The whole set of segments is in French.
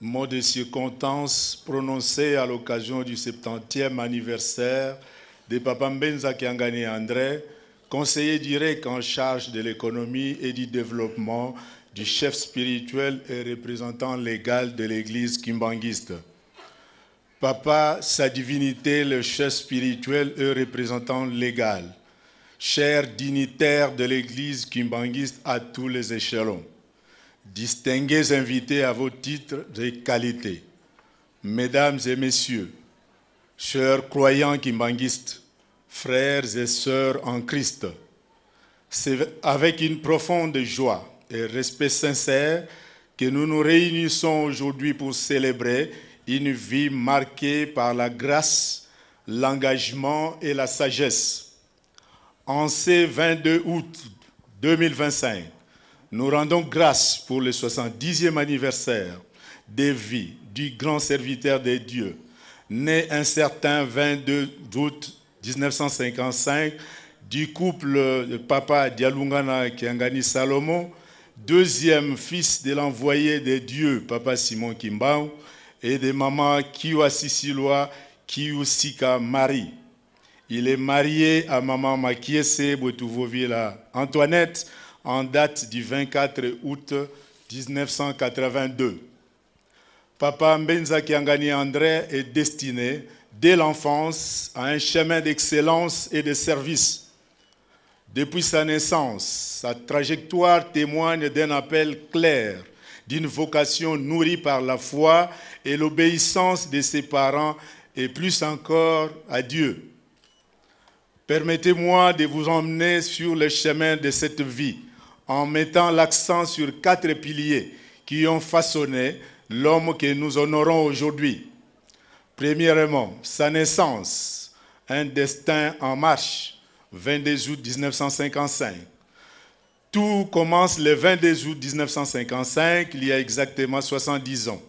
Mot de circonstance prononcé à l'occasion du 70e anniversaire de Papa Mbenza Kiangani André, conseiller direct en charge de l'économie et du développement du chef spirituel et représentant légal de l'église kimbanguiste. Papa, sa divinité, le chef spirituel et représentant légal, cher dignitaire de l'église kimbanguiste à tous les échelons, distingués invités à vos titres et qualités, mesdames et messieurs, chers croyants kimbanguistes, frères et sœurs en Christ, c'est avec une profonde joie et respect sincère que nous nous réunissons aujourd'hui pour célébrer une vie marquée par la grâce, l'engagement et la sagesse. En ce 22 août 2025, nous rendons grâce pour le 70e anniversaire de vie du grand serviteur de Dieu, né un certain 22 août 1955 du couple de Papa Dialungana Kiangani Salomon, deuxième fils de l'envoyé de Dieu, Papa Simon Kimbao, et de Maman Kiwa Sisiloa Kiusika Marie. Il est marié à Maman Makiese Boutuvovila Antoinette en date du 24 août 1982. Papa Mbenza Kiangani André est destiné dès l'enfance à un chemin d'excellence et de service. Depuis sa naissance, sa trajectoire témoigne d'un appel clair, d'une vocation nourrie par la foi et l'obéissance de ses parents et plus encore à Dieu. Permettez-moi de vous emmener sur le chemin de cette vie en mettant l'accent sur 4 piliers qui ont façonné l'homme que nous honorons aujourd'hui. Premièrement, sa naissance, un destin en marche, 22 août 1955. Tout commence le 22 août 1955, il y a exactement 70 ans.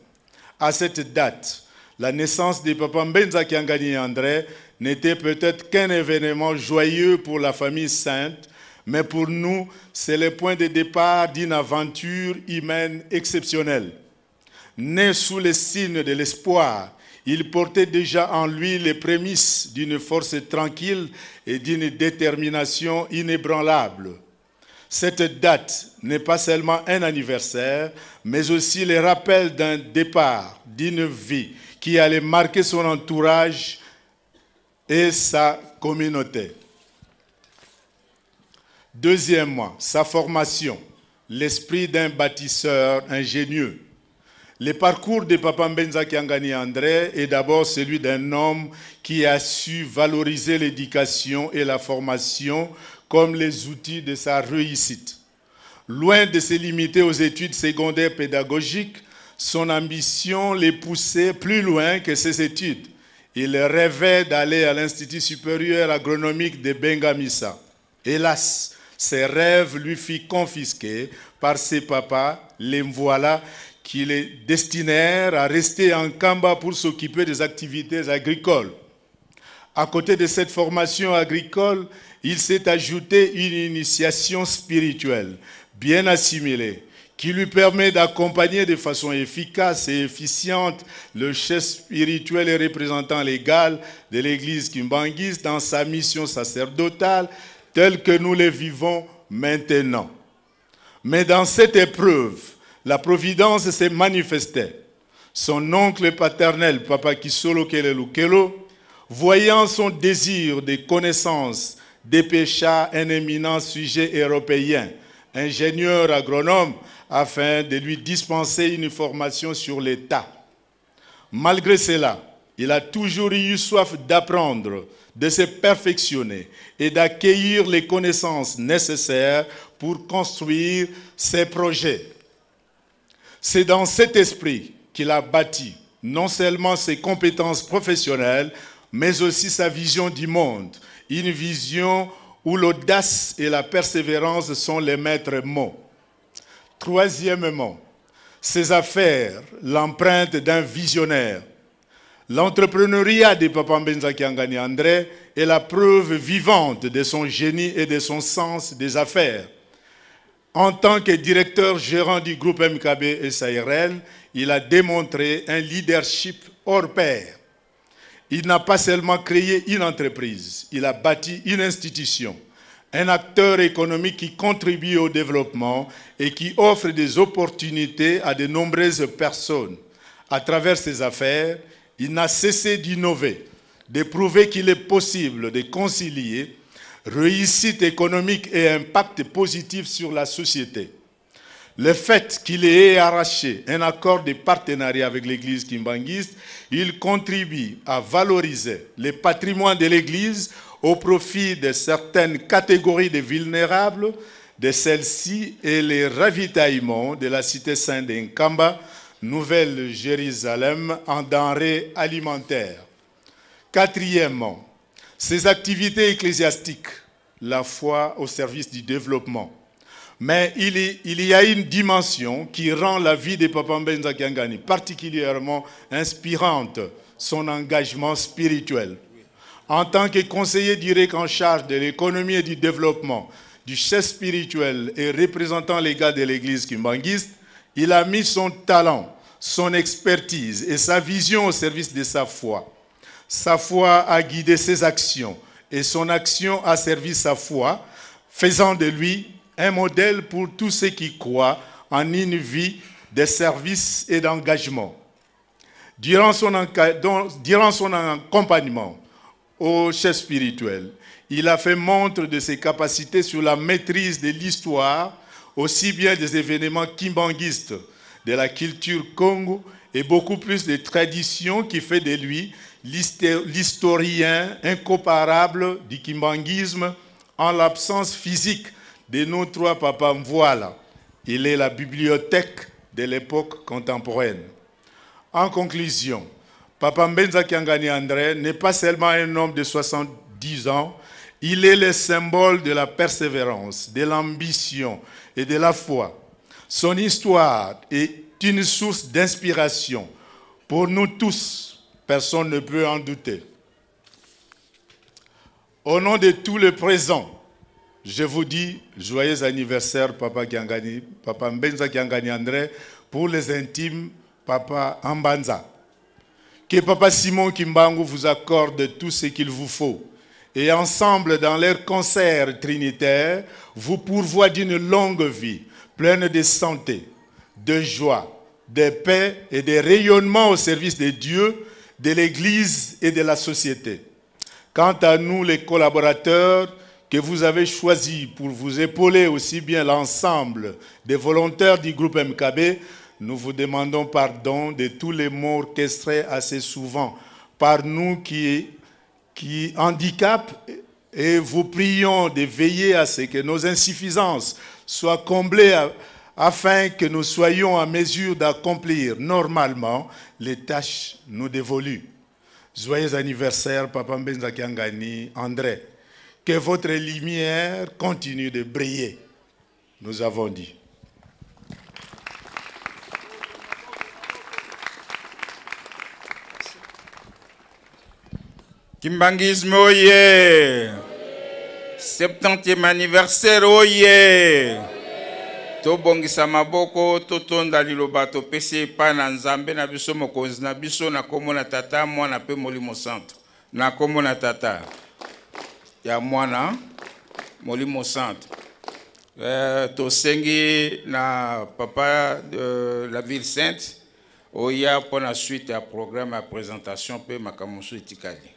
À cette date, la naissance de Papa Mbenza Kiangani André n'était peut-être qu'un événement joyeux pour la famille sainte, mais pour nous, c'est le point de départ d'une aventure humaine exceptionnelle. Né sous le signe de l'espoir, il portait déjà en lui les prémices d'une force tranquille et d'une détermination inébranlable. Cette date n'est pas seulement un anniversaire, mais aussi le rappel d'un départ, d'une vie qui allait marquer son entourage et sa communauté. Deuxièmement, sa formation, l'esprit d'un bâtisseur ingénieux. Le parcours de Papa Mbenza Kiangani André est d'abord celui d'un homme qui a su valoriser l'éducation et la formation comme les outils de sa réussite. Loin de se limiter aux études secondaires pédagogiques, son ambition les poussait plus loin que ses études. Il rêvait d'aller à l'Institut supérieur agronomique de Bengamisa. Hélas, ses rêves lui furent confisqués par ses papas, les voilà, qui les destinèrent à rester en Kamba pour s'occuper des activités agricoles. À côté de cette formation agricole, il s'est ajouté une initiation spirituelle bien assimilée qui lui permet d'accompagner de façon efficace et efficiente le chef spirituel et représentant légal de l'église kimbanguiste dans sa mission sacerdotale telle que nous le vivons maintenant. Mais dans cette épreuve, la providence s'est manifestée. Son oncle paternel, Papa Kisolo Kelelukelo, voyant son désir de connaissance, dépêcha un éminent sujet européen, ingénieur agronome, afin de lui dispenser une formation sur l'État. Malgré cela, il a toujours eu soif d'apprendre, de se perfectionner et d'accueillir les connaissances nécessaires pour construire ses projets. C'est dans cet esprit qu'il a bâti non seulement ses compétences professionnelles, mais aussi sa vision du monde, une vision où l'audace et la persévérance sont les maîtres mots. Troisièmement, ses affaires, l'empreinte d'un visionnaire. L'entrepreneuriat de Papa Mbenza Kiangani André est la preuve vivante de son génie et de son sens des affaires. En tant que directeur gérant du groupe MKB et SARL, il a démontré un leadership hors pair. Il n'a pas seulement créé une entreprise, il a bâti une institution, un acteur économique qui contribue au développement et qui offre des opportunités à de nombreuses personnes. À travers ses affaires, il n'a cessé d'innover, de prouver qu'il est possible de concilier réussite économique et impact positif sur la société. Le fait qu'il ait arraché un accord de partenariat avec l'Église kimbanguiste, il contribue à valoriser le patrimoine de l'Église au profit de certaines catégories de vulnérables de celles-ci et le ravitaillement de la cité sainte d'Nkamba, Nouvelle-Jérusalem, en denrées alimentaires. Quatrièmement, ses activités ecclésiastiques, la foi au service du développement. Mais il y a une dimension qui rend la vie de Papa Mbenza Kiangani particulièrement inspirante, son engagement spirituel. En tant que conseiller direct en charge de l'économie et du développement, du chef spirituel et représentant légal de l'Église kimbanguiste, il a mis son talent, son expertise et sa vision au service de sa foi. Sa foi a guidé ses actions et son action a servi sa foi, faisant de lui un modèle pour tous ceux qui croient en une vie de service et d'engagement. Durant son accompagnement au chef spirituel, il a fait montre de ses capacités sur la maîtrise de l'histoire, aussi bien des événements kimbanguistes, de la culture Congo et beaucoup plus de traditions qui fait de lui l'historien incomparable du kimbanguisme en l'absence physique de nos trois papas Mvoala. Il est la bibliothèque de l'époque contemporaine. En conclusion, Papa Mbenza Kiangani André n'est pas seulement un homme de 70 ans, il est le symbole de la persévérance, de l'ambition et de la foi. Son histoire est une source d'inspiration pour nous tous, personne ne peut en douter. Au nom de tous les présents, je vous dis joyeux anniversaire Papa Kiangani, Papa Mbenza Kiangani André, pour les intimes Papa Ambanza. Que Papa Simon Kimbangu vous accorde tout ce qu'il vous faut. Et ensemble, dans leur concert trinitaire, vous pourvoient d'une longue vie, pleine de santé, de joie, de paix et de rayonnement au service de Dieu, de l'Église et de la société. Quant à nous, les collaborateurs que vous avez choisis pour vous épauler aussi bien l'ensemble des volontaires du groupe MKB, nous vous demandons pardon de tous les mots orchestrés assez souvent par nous qui handicapent et vous prions de veiller à ce que nos insuffisances soient comblées afin que nous soyons en mesure d'accomplir normalement les tâches nous dévolues. Joyeux anniversaire, Papa Mbenza Kiangani André. Que votre lumière continue de briller, nous avons dit. Kimbanguisme, oye! 70e anniversaire, oye! Tobongisa maboko, totonda liloba, topesi pa na nzambe na biso mokonzi na biso na kombo na tata, mwana pe molimo santo. Na kombo na tata. Ya mwana, molimo santo. Tosengi na papa de la ville sainte, oya pour la suite à programme à présentation pe makamusu etikali.